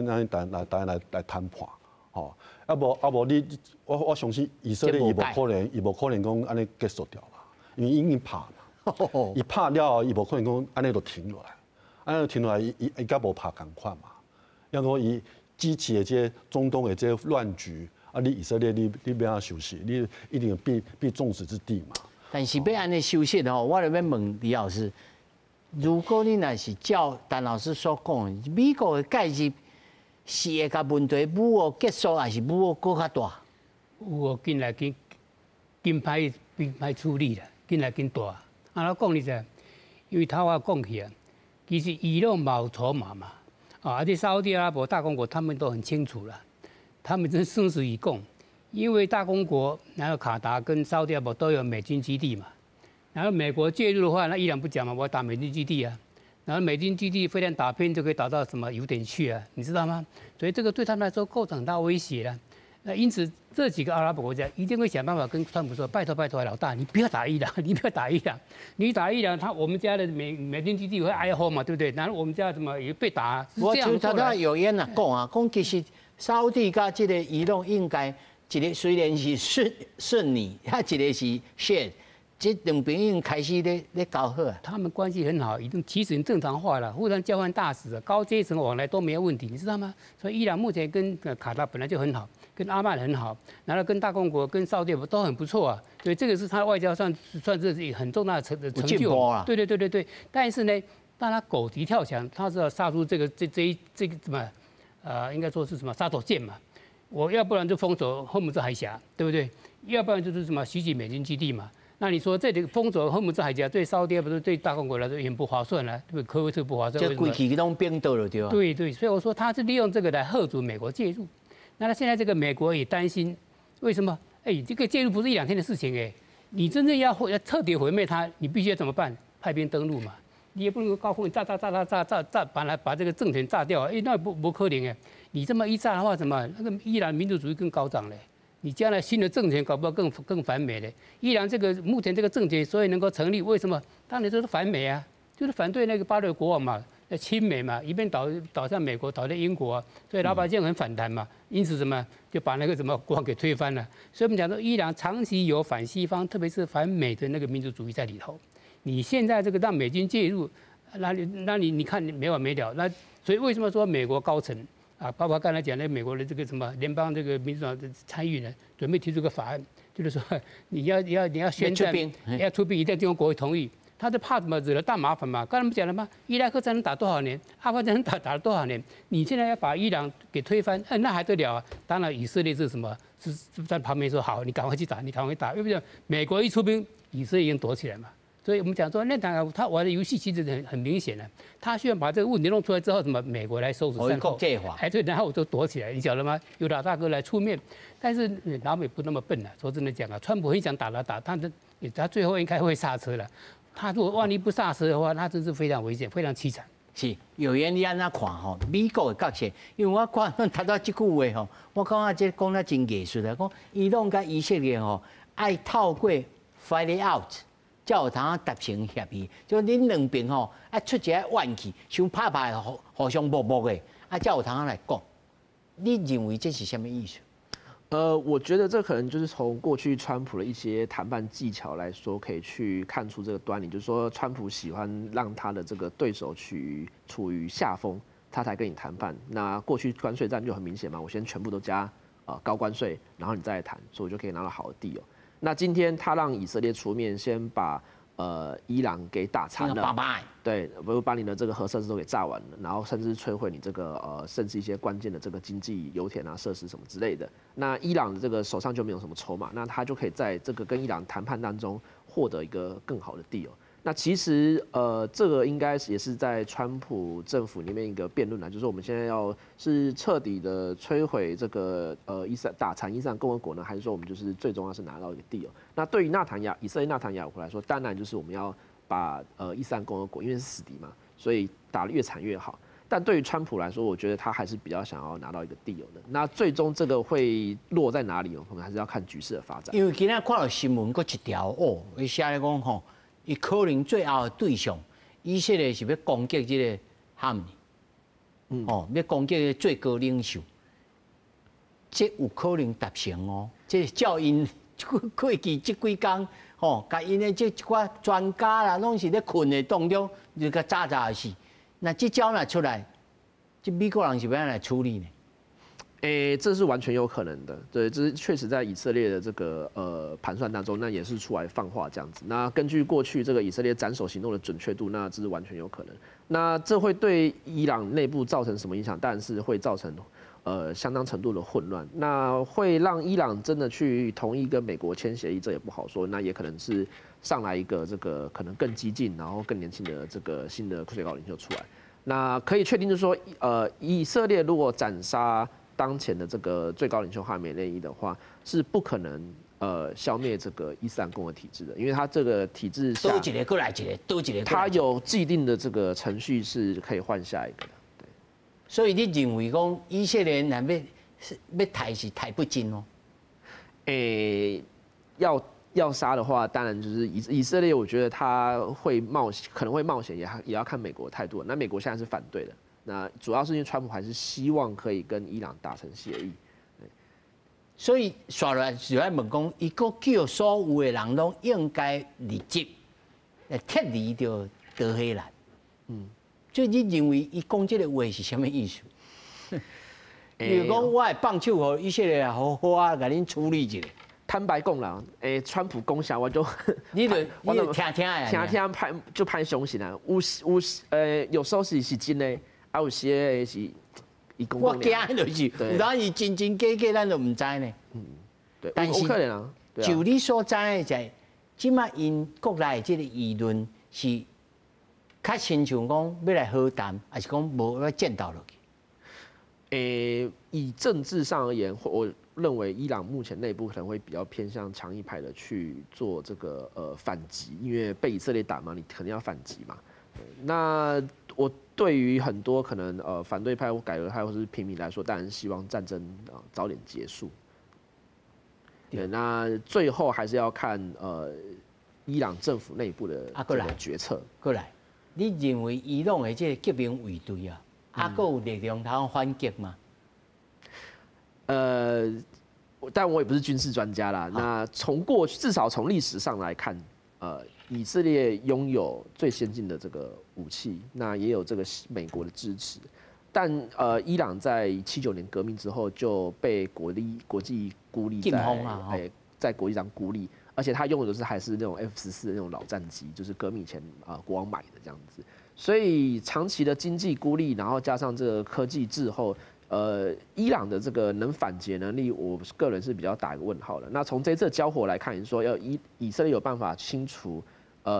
来谈判，无你我相信以色列伊无可能讲安尼结束掉啦，因为已经拍了。伊拍了，伊无可能讲安尼就停落来，安尼停落来，伊甲无拍共款嘛。要讲伊支持的这中东的这乱局，你以色列你不要休息，你一定必众矢之的嘛。但是要安尼休息我就要问李老师，如果你若是照陈老师所讲，美国的介入是会甲问题武恶结束，还是武恶搁较大？武恶紧来紧歹处理啦，紧来紧大。我讲你者，因为他讲起啊，其实伊朗冇筹码嘛，而且沙烏地阿拉伯大公国他们都很清楚了，他们真生死以共，因为大公国然后卡达跟沙烏地阿拉伯都有美军基地嘛，然后美国介入的话，那伊朗不讲嘛，我要打美军基地啊，然后美军基地飞弹打偏就可以打到什么有点去啊，你知道吗？所以这个对他们来说构成很大威胁了。那因此，这几个阿拉伯国家一定会想办法跟川普说：“拜托，老大，你不要打伊朗，你不要打伊朗，你打伊朗，我们家的美军基地会挨轰嘛，对不对？然后我们家怎么也被打？我就他有言讲其实沙烏地跟这个伊朗应该一个虽然是顺利，他一个是 share， 这两边已经开始在搞好。他们关系很好，已经其实正常化了，互相交换大使，高阶层往来都没有问题，你知道吗？所以伊朗目前跟卡达本来就很好。跟阿曼很好，然后跟大公国、跟沙烏地都很不错啊，所以这个是他外交上算是很重大的成就啊。对。但是呢，当他狗急跳墙，他是要杀出这个什么应该说是什么杀手锏嘛。我要不然就封锁霍姆兹海峡，对不对？要不然就是什么袭击美军基地嘛。那你说这里封锁霍姆兹海峡对沙烏地不是对大公国来说也不划算了，对科威特不划算。这规矩都变倒了，对吧？对，所以我说他是利用这个来嚇阻美国介入。那现在这个美国也担心，为什么？这个介入不是1-2天的事情你真正要彻底毁灭它，你必须要怎么办？派兵登陆嘛，你也不能够高空炸，把这个政权炸掉那不可能你这么一炸的话，怎么那个伊朗民族主义更高涨嘞？你将来新的政权搞不好更反美嘞？伊朗目前这个政权所以能够成立，为什么？当年就是反美啊，就是反对那个巴勒国王嘛，亲美嘛，一边倒向美国，倒在英国，所以老百姓很反弹嘛，因此什么就把那个什么国王给推翻了。所以我们讲说，伊朗长期有反西方，特别是反美的那个民族主义在里头。你现在这个让美军介入，那你看你没完没了。那所以为什么说美国高层啊，包括刚才讲的美国的这个什么联邦这个民主党的参议人，准备提出个法案，就是说你要宣战，要出兵，一定要经过国会同意。他就怕什么惹了大麻烦嘛？刚才不讲了吗？伊拉克战争打多少年，阿富汗战争打了多少年？你现在要把伊朗给推翻，那还得了啊？当然，以色列是什么？是在旁边说好，你赶快去打，你赶快打，对不对？美国一出兵，以色列已经躲起来嘛。所以我们讲说，那他玩的游戏其实很明显的，他需要把这个问题弄出来之后，什么美国来收拾善后，哎对，然后我就躲起来，你晓得吗？有老大哥来出面，但是老美不那么笨啊。说真的讲啊，川普很想打，他最后应该会刹车了。他如果万一不刹车的话，那真是非常危险，非常凄惨。是，有缘你安怎看吼？美国的角色，因为我看读到这句话吼，我感觉这讲得真艺术的，讲伊朗甲以色列吼，爱透过 fight it out， 才有通达成协议。就恁两边吼，爱出一个怨气，想拍拍互相搏搏的，才有通来讲。你认为这是什么意思？我觉得这可能就是从过去川普的一些谈判技巧来说，可以去看出这个端倪，就是说川普喜欢让他的这个对手处于下风，他才跟你谈判。那过去关税战就很明显嘛，我先全部都加高关税，然后你再来谈，所以我就可以拿到好的地哦。那今天他让以色列出面，先把伊朗给打残了，对，不把你的这个核设施都给炸完了，然后甚至摧毁你这个甚至一些关键的这个经济油田啊设施什么之类的。那伊朗的这个手上就没有什么筹码，那他就可以在这个跟伊朗谈判当中获得一个更好的地哦。那其实这个应该也是在川普政府里面一个辩论啦，就是我们现在要是彻底的摧毁这个打残伊斯兰共和国呢，还是说我们就是最终要是拿到一个地哦？那对于以色列纳坦雅胡来说，当然就是我们要把伊斯兰共和国，因为是死敌嘛，所以打得越惨越好。但对于川普来说，我觉得他还是比较想要拿到一个地有的。那最终这个会落在哪里？我们还是要看局势的发展。因为今天看到新闻，佫一条哦，伊写咧讲吼。伊可能最后的对象，以色列是要攻击这个哈姆尼，要攻击最高领袖，这有可能达成哦。这照因过去这几天，甲因的这一寡专家啦，拢是咧困的当中，就甲炸炸死。那这招拿出来，这美国人是要来处理呢？这是完全有可能的，对，这是确实在以色列的这个盘算当中，那也是出来放话这样子。那根据过去这个以色列斩首行动的准确度，那这是完全有可能。那这会对伊朗内部造成什么影响？当然是会造成相当程度的混乱。那会让伊朗真的去同意跟美国签协议，这也不好说。那也可能是上来一个这个可能更激进，然后更年轻的这个新的最高领袖出来。那可以确定就是说，以色列如果斩杀当前的这个最高领袖哈梅内伊的话，是不可能消灭这个伊斯兰共和体制的，因为他这个体制下，多一个过来一个，多一个，他有既定的这个程序是可以换下一个的。对，所以你认为讲以色列人要抬是抬不进哦？要杀的话，当然就是以色列，我觉得他可能会冒险，也要看美国的态度。那美国现在是反对的。那主要是因为川普还是希望可以跟伊朗达成协议，所以刷来就来问讲，伊个叫所有的人拢应该立即来脱离掉德黑兰。所以你认为伊讲这个话是什么意思？比如讲，我的棒球和以色列好好啊，甲恁处理一下。坦白讲啦，川普讲啥我就你就听拍就拍凶行啊，有时候是真的。有些是伊公共，我惊就是，有当伊真假，咱都唔知呢。对，但是可能啊。就你所知的，就係，即馬因國內即個輿論是，較親像講要來和談，還是講無要見到落去？以政治上而言，我认为伊朗目前内部可能会比较偏向强硬派的去做这个反击，因为被以色列打嘛，你肯定要反击嘛。那我对于很多可能反对派或改革派或是平民来说，当然希望战争早点结束。对，那最后还是要看伊朗政府内部的这个决策。过来，你认为伊朗的这个革命卫队啊，还有力量通反击吗？但我也不是军事专家啦。那至少从历史上来看，以色列拥有最先进的这个武器，那也有这个美国的支持。但伊朗在79年革命之后就被国际孤立在国际上孤立，而且他用的还是那种 F-14的那种老战机，就是革命前国王买的这样子。所以长期的经济孤立，然后加上这个科技滞后。伊朗的这个能反击能力，我个人是比较打一个问号的。那从这次交火来看，你说以色列有办法清除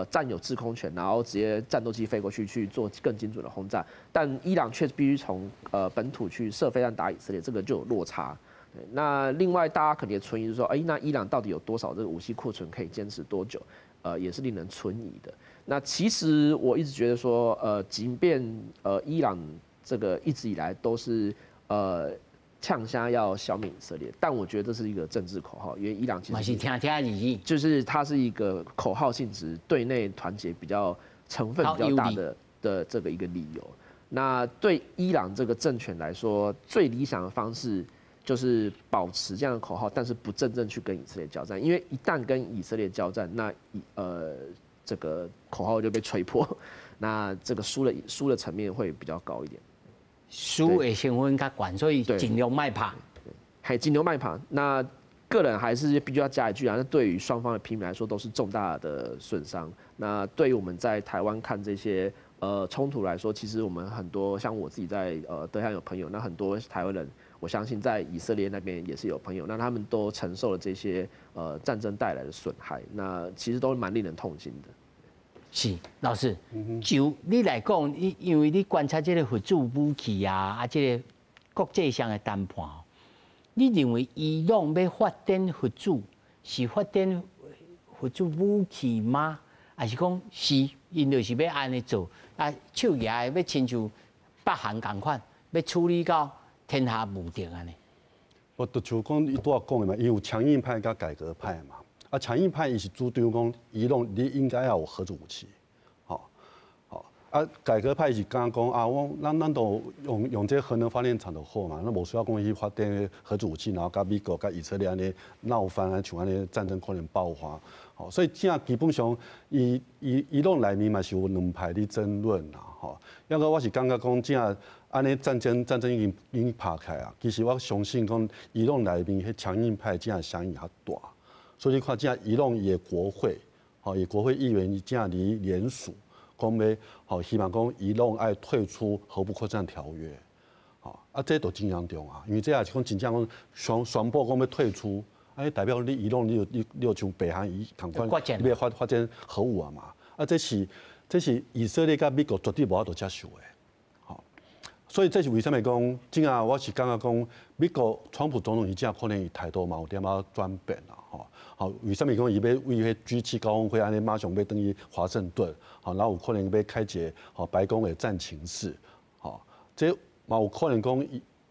占有制空权，然后直接战斗机飞过去做更精准的轰炸，但伊朗却必须从本土去射飞弹打以色列，这个就有落差。那另外大家肯定也存疑，说，那伊朗到底有多少这个武器库存可以坚持多久？也是令人存疑的。那其实我一直觉得说，即便伊朗这个一直以来都是呛虾要消灭以色列，但我觉得这是一个政治口号，因为伊朗其实就是它是一个口号性质，对内团结比较成分比较大的这个一个理由。那对伊朗这个政权来说，最理想的方式就是保持这样的口号，但是不真正去跟以色列交战，因为一旦跟以色列交战，那这个口号就被吹破，那这个输的层面会比较高一点。输的成分较高，所以尽量卖怕。还尽量卖怕。那个人还是必须要加一句啊，那对于双方的平民来说都是重大的损伤。那对于我们在台湾看这些冲突来说，其实我们很多像我自己在德黑兰有朋友，那很多台湾人，我相信在以色列那边也是有朋友，那他们都承受了这些战争带来的损害，那其实都蛮令人痛心的。是老师，就你来讲，因为你观察这个核子武器啊，这个国际上的谈判，你认为伊朗要发展核子，是发展核子武器吗？还是讲是因就是要安尼做啊？手举要亲像北韩同款，要处理到天下无敌安尼？我就像讲伊拄仔讲的嘛，伊有强硬派甲改革派嘛。啊，强硬派伊是主张讲，伊朗你应该要有核子武器，好，啊，改革派是刚讲啊，咱都用这核能发电厂就好嘛，那无需要讲去发展核子武器，然后甲美国、甲以色列安尼闹翻啊，像安尼战争可能爆发，好，所以这基本上伊朗内面嘛是有两派的争论啦，吼，要个我是感觉讲这安尼战争已经拍开啊，其实我相信讲伊朗内面迄强硬派这响应较大。所以你看，这样伊朗也国会，也国会议员这样联署，讲要希望讲伊朗爱退出核不扩散条约，这都真严重啊！因为这也是讲真正讲宣布讲要退出，代表你伊朗你有像北韩同款，你要发展核武啊嘛？这是以色列甲美国绝对无法度接受的。所以这是为什么讲？真啊，我是感觉讲，美国川普总统伊正可能伊态度嘛有点仔转变啦，好，为什么讲伊要为迄G7高峰会安尼马上要等于华盛顿，然后有可能要开解白宫的战情室，这嘛有可能讲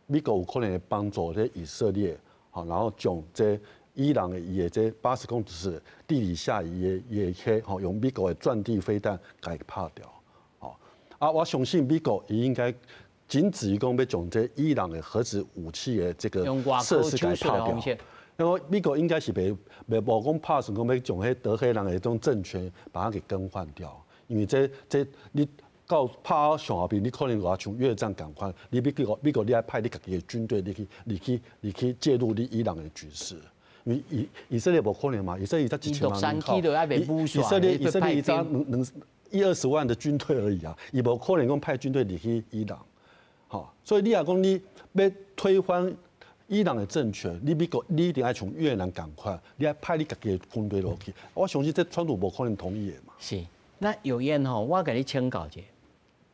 美国有可能会帮助这以色列，然后将这伊朗的伊的这80公尺地底下伊的迄用美国的钻地飞弹给拍掉，我相信美国伊应该。仅止于讲要将这伊朗的核子武器的这个设施给拍掉，因为美国应该是无讲拍算讲要将迄德黑兰的这种政权把它给更换掉，因为这你到拍上后边，你可能话像越战共款，你美国你爱派你家己的军队，你去介入你伊朗的局势，因为以色列无可能嘛，以色列才1000万人口，以色列才20-20万的军队而已啊，伊无可能讲派军队入去伊朗。所以你也讲你要推翻伊朗的政权，你美国你一定要从越南赶快，你要派你家己的军队落去。我相信这川普无可能同意的嘛。是，那有燕我给你请教者，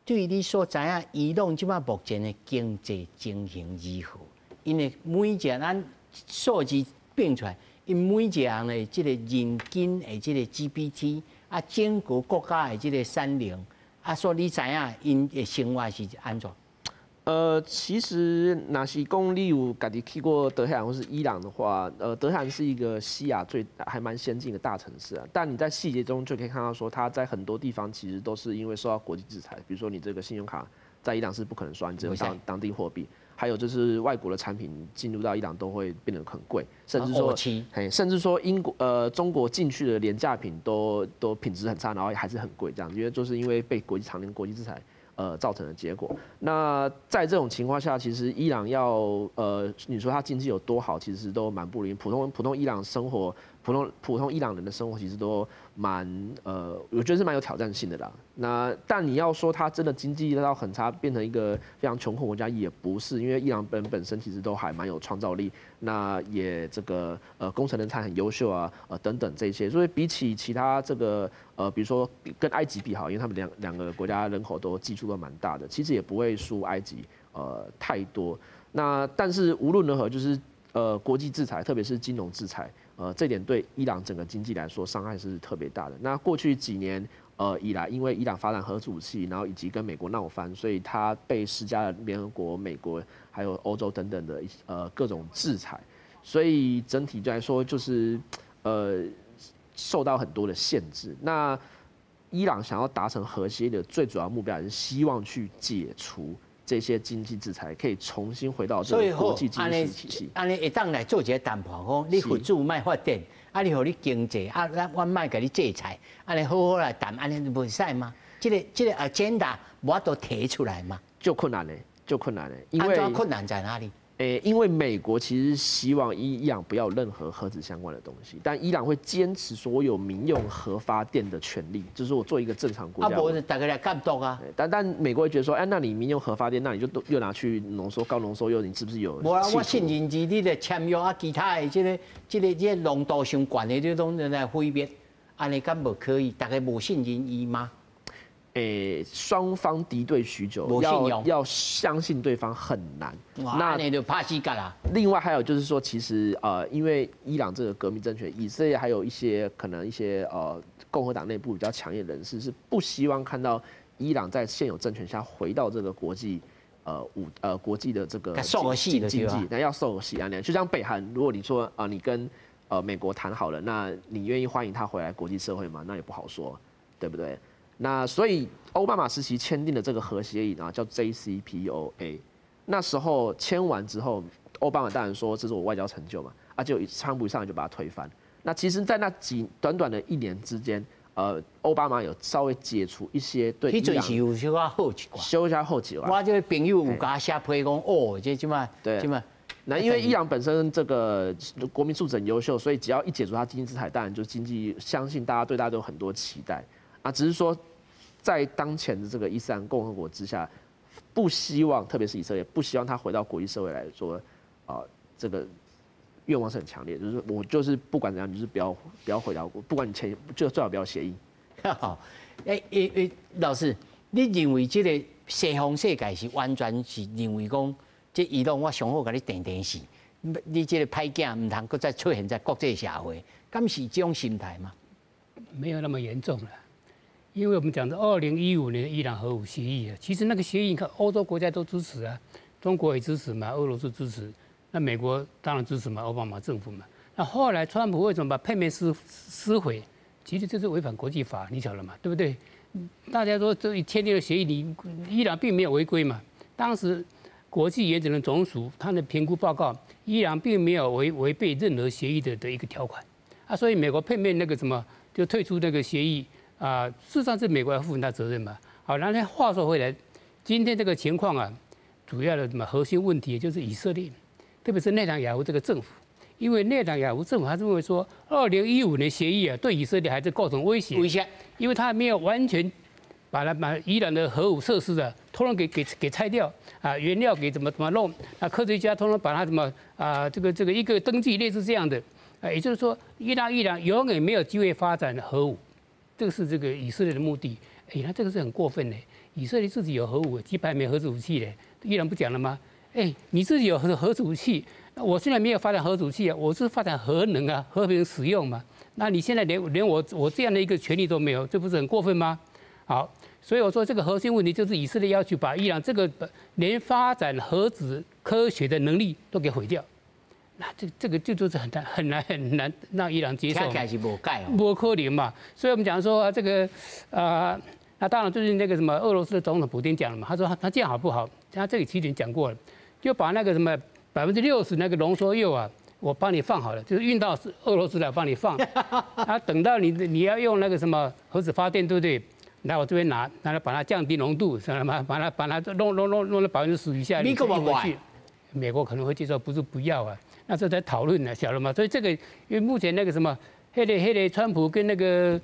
对你所知影伊朗即摆目前的经济情形如何？因为每一个咱数字变出来，因每一个人的这个人均的这个 GPT 啊，整个国家的这个产量啊，所以你知影因的生活是安怎？其实纳西公例如家己去过德黑兰或是伊朗的话，德黑兰是一个西亚还蛮先进的大城市啊。但你在细节中就可以看到说，它在很多地方其实都是因为受到国际制裁，比如说你这个信用卡在伊朗是不可能刷，你只有当地货币。还有就是外国的产品进入到伊朗都会变得很贵，甚至说中国进去的廉价品都品质很差，然后还是很贵这样，因为就是因为被常年国际制裁造成的结果。那在这种情况下，其实伊朗你说它经济有多好，其实都蛮不灵。普通伊朗生活，普通伊朗人的生活其实都我觉得是蛮有挑战性的啦。但你要说它真的经济到很差，变成一个非常穷困国家，也不是，因为伊朗本身其实都还蛮有创造力，那也这个工程人才很优秀啊，等等这些。所以比起其他这个比如说跟埃及比好，因为他们两个国家人口基数都蛮大的，其实也不会输埃及太多。但是无论如何，就是国际制裁，特别是金融制裁，这点对伊朗整个经济来说伤害是特别大的。那过去几年以来，因为伊朗发展核武器，然后以及跟美国闹翻，所以它被施加了联合国、美国还有欧洲等等的各种制裁，所以整体来说就是受到很多的限制。那伊朗想要达成核协议的最主要目标，也是希望去解除这些经济制裁，可以重新回到这个国际经济体系。安尼一当来做一个谈判，讲你辅助卖发展，你互你经济，我卖给你制裁，安尼好好来谈，安尼袂使吗？这个agenda 我都提出来嘛？就困难嘞，因为困难在哪里？因为美国其实希望伊朗不要有任何核子相关的东西，但伊朗会坚持说我有民用核发电的权利，就是我做一个正常国家。不是大家来监督啊。但美国会觉得说，那你民用核发电，那你就又拿去浓缩高浓缩铀，你是不是有？我信任你的签约啊，其他的这个浓度上悬的这种来毁灭，安尼敢无可以？大家无信任伊吗？双方敌对许久，要相信对方很难。那你就怕死噶啦。另外还有就是说，其实因为伊朗这个革命政权，以色列还有一些共和党内部比较强烈的人士是不希望看到伊朗在现有政权下回到这个国际的这个经济，那要受洗啊，就像北韩，如果你说你跟美国谈好了，那你愿意欢迎他回来国际社会吗？那也不好说，对不对？那所以奥巴马时期签订的这个核协议啊，叫 JCPOA。那时候签完之后，奥巴马当然说这是我外交成就嘛，就川普一上来就把它推翻。那其实，在那短短的1年之间，奥巴马有稍微解除一些对伊朗有小可好一寡，小好几寡。我这个朋友有甲写批讲，这嘛，对，那因为伊朗本身这个国民素质很优秀，所以只要一解除它经济制裁，当然就经济，相信大家对它都有很多期待。只是说，在当前的这个伊斯兰共和国之下，不希望，特别是以色列，不希望他回到国际社会来说，这个愿望是很强烈，就是我就是不管怎样，就是不要回到，不管你就最好不要协议。好，老师，你认为这个西方世界是完全是认为讲，这伊朗我上好给你定死，你这个歹囝唔通再出现在国际社会，敢是这种心态吗？没有那么严重了。因为我们讲的2015年的伊朗核武协议啊，其实那个协议，你看欧洲国家都支持啊，中国也支持嘛，俄罗斯支持，那美国当然支持嘛，奥巴马政府嘛。那后来川普为什么把片面撕毁？其实这是违反国际法，你晓得嘛，对不对？大家说这签订了协议，伊朗并没有违规嘛。当时国际原子能总署他的评估报告，伊朗并没有违背任何协议的一个条款所以美国片面那个什么就退出那个协议。事实上是美国要负他责任嘛。好，然后话说回来，今天这个情况主要的核心问题就是以色列，特别是内塔尼亚胡这个政府，因为内塔尼亚胡政府他认为说，2015年协议对以色列还是构成威胁，因为他没有完全把伊朗的核武设施通通给拆掉原料给怎么弄科学家通通把它这个一个登记类似这样的也就是说，伊朗永远没有机会发展核武。这个是这个以色列的目的，那这个是很过分的。以色列自己有核武，几百枚核子武器嘞，伊朗不讲了吗？你自己有核子武器，那我虽然没有发展核子武器我是发展核能和平使用嘛。那你现在连我这样的一个权利都没有，这不是很过分吗？好，所以我说这个核心问题就是以色列要求把伊朗这个连发展核子科学的能力都给毁掉。那这个就是很难让伊朗接受。听起来是无解哦。不可能嘛，所以我们讲说这个那当然就是那个什么俄罗斯的总统普丁讲了嘛，他说他这样好不好？他这里其实讲过了，就把那个什么60%那个浓缩铀啊，我帮你放好了，就是运到俄罗斯来帮你放，啊，等到你要用那个什么核子发电，对不对？来我这边拿来把它降低浓度，知道吗？把它弄到10%以下，美国不管，美国可能会接受，不是不要啊，那时候在讨论呢，晓得吗？所以这个因为目前那个什么。黑的，川普跟那个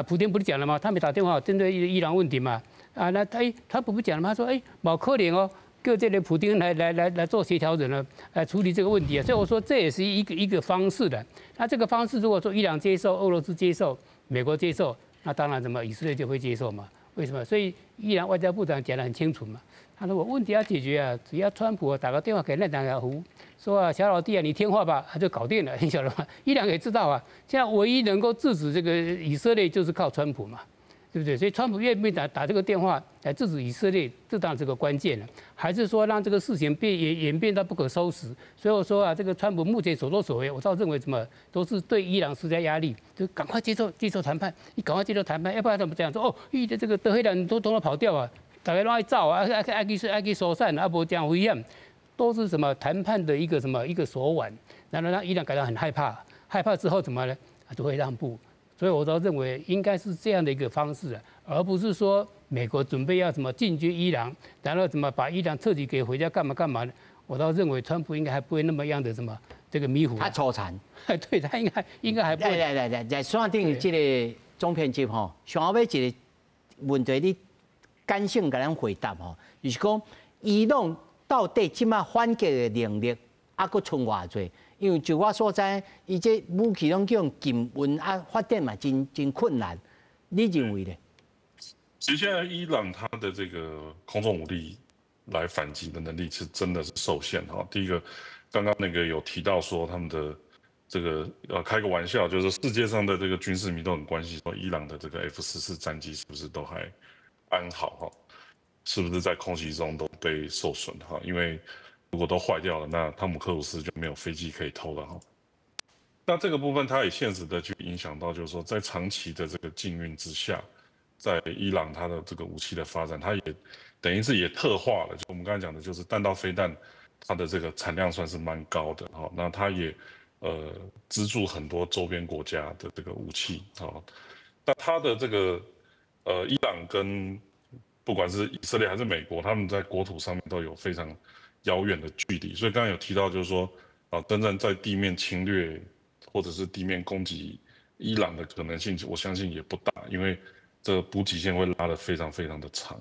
普丁不是讲了吗？他们打电话针对伊朗问题嘛，那川普不讲了吗？他说，冇可能哦，跟这个普丁来做协调人呢，来处理这个问题啊。所以我说这也是一个方式的。那这个方式如果说伊朗接受、俄罗斯接受、美国接受，那当然以色列就会接受嘛。为什么？所以伊朗外交部长讲得很清楚嘛。他说我问题要解决啊，只要川普打个电话给内塔尼亚胡，说小老弟啊，你听话吧，他就搞定了，你晓得吗？伊朗也知道啊，现在唯一能够制止这个以色列就是靠川普嘛，对不对？所以川普愿不愿意打这个电话来制止以色列，这当然是个关键了。还是说让这个事情演变到不可收拾？所以我说啊，这个川普目前所作所为，我倒认为都是对伊朗施加压力，就赶快接受谈判，你赶快接受谈判，要不然怎么这样说？哦，这个德黑兰都跑掉啊。大家都爱造啊，爱去疏散，不这样危险，都是什么谈判的一个手腕，然后让伊朗感到很害怕，害怕之后怎么呢？就会让步。所以我倒认为应该是这样的一个方式，而不是说美国准备要什么进军伊朗，然后怎么把伊朗彻底给回家干嘛的。我倒认为川普应该还不会那么样的这个迷糊。他抽残，对他应该还不会。来锁定这个总编辑吼，想要一个问题你。干性给咱回答吼，就是讲伊朗到底即马反击的能力还佫剩偌济？因为就我所知，伊这武器拢叫禁运发电嘛，真困难。你认为呢？其实现在伊朗它的这个空中武力来反击的能力是真的是受限哈。第一个，刚刚那个有提到说他们的这个开个玩笑，就是世界上的这个军事迷都很关心说伊朗的这个 F-14战机是不是都还安好哈，是不是在空袭中都被受损哈？因为如果都坏掉了，那汤姆克鲁斯就没有飞机可以偷了哈。那这个部分它也现实的去影响到，就是说在长期的这个禁运之下，在伊朗它的这个武器的发展，它也等于是也特化了。就我们刚才讲的，就是弹道飞弹，它的这个产量算是蛮高的哈。那它也资助很多周边国家的这个武器哈。那它的这个伊朗跟不管是以色列还是美国，他们在国土上面都有非常遥远的距离，所以刚刚有提到，就是说真正在地面侵略或者是地面攻击伊朗的可能性，我相信也不大，因为这个补给线会拉得非常非常的长。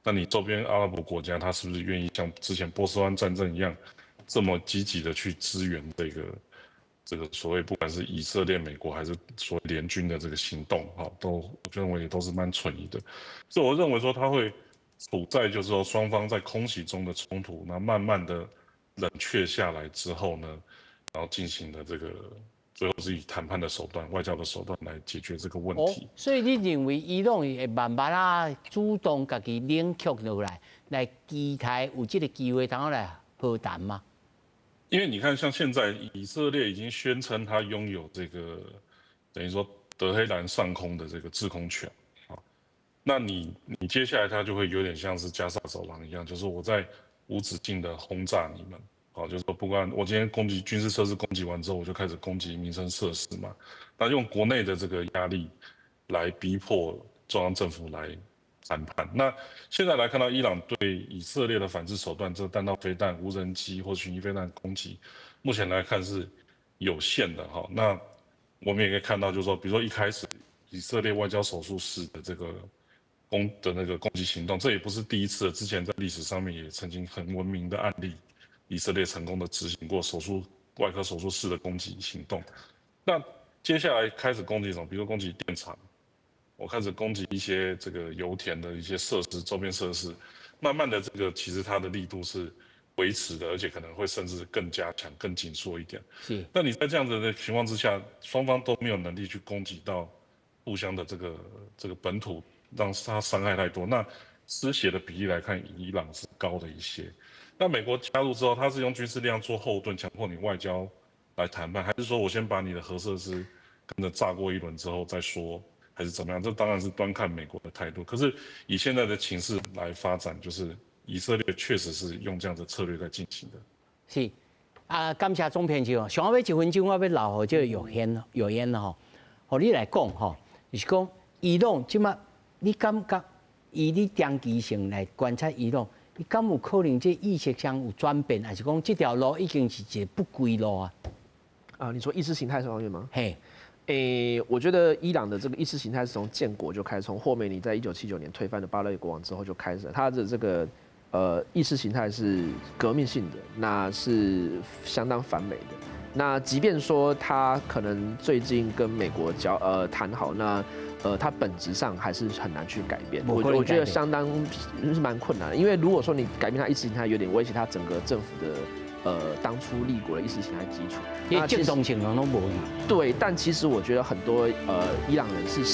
那你周边阿拉伯国家，他是不是愿意像之前波斯湾战争一样，这么积极的去支援这个所谓不管是以色列、美国还是所谓联军的这个行动，我认为也都是蛮存疑的。所以我认为说它会处在就是说双方在空袭中的冲突，那慢慢的冷却下来之后呢，然后进行的这个最后是以谈判的手段、外交的手段来解决这个问题。所以你认为伊朗会慢慢主动自己冷却落来期待有这个机会，然后来和谈吗？因为你看，像现在以色列已经宣称他拥有这个等于说德黑兰上空的这个制空权啊，那你接下来他就会有点像是加沙走廊一样，就是我在无止境的轰炸你们，就是说不管我今天攻击军事设施攻击完之后，我就开始攻击民生设施嘛，那用国内的这个压力来逼迫中央政府来谈判。那现在来看到伊朗对以色列的反制手段，这弹道飞弹、无人机或巡弋飞弹攻击，目前来看是有限的哈。那我们也可以看到，就是说，比如说一开始以色列外交手术室的这个那个攻击行动，这也不是第一次了，之前在历史上面也曾经很闻名的案例，以色列成功的执行过外科手术室的攻击行动。那接下来开始攻击什么？比如说攻击电厂。我开始攻击一些这个油田的一些设施、周边设施，慢慢的这个其实它的力度是维持的，而且可能会甚至更加强、更紧缩一点。是。那你在这样子的情况之下，双方都没有能力去攻击到互相的这个本土让它伤害太多。那失血的比例来看，伊朗是高的一些。那美国加入之后，它是用军事力量做后盾，强迫你外交来谈判，还是说我先把你的核设施跟着炸过一轮之后再说，还是怎么样？这当然是端看美国的态度。可是以现在的情势来发展，就是以色列确实是用这样的策略在进行的。是啊，感谢总编辑哦。想要1分钟，我要留互这个有烟吼，互你来讲吼，就是讲伊朗即马，你感觉以你长期性来观察伊朗，你敢有可能这意识上有转变，还是讲这条路已经是一个不归路啊？啊，你说意识形态方面吗？嘿。我觉得伊朗的这个意识形态是从建国就开始，从霍梅尼在1979年推翻了巴勒维国王之后就开始，他的这个意识形态是革命性的，那是相当反美的。那即便说他可能最近跟美国谈好，那他本质上还是很难去改变。我觉得相当是蛮困难的，因为如果说你改变他意识形态，有点威胁他整个政府的。当初立国的意识形态基础，因为正统性都无。对，但其实我觉得很多伊朗人是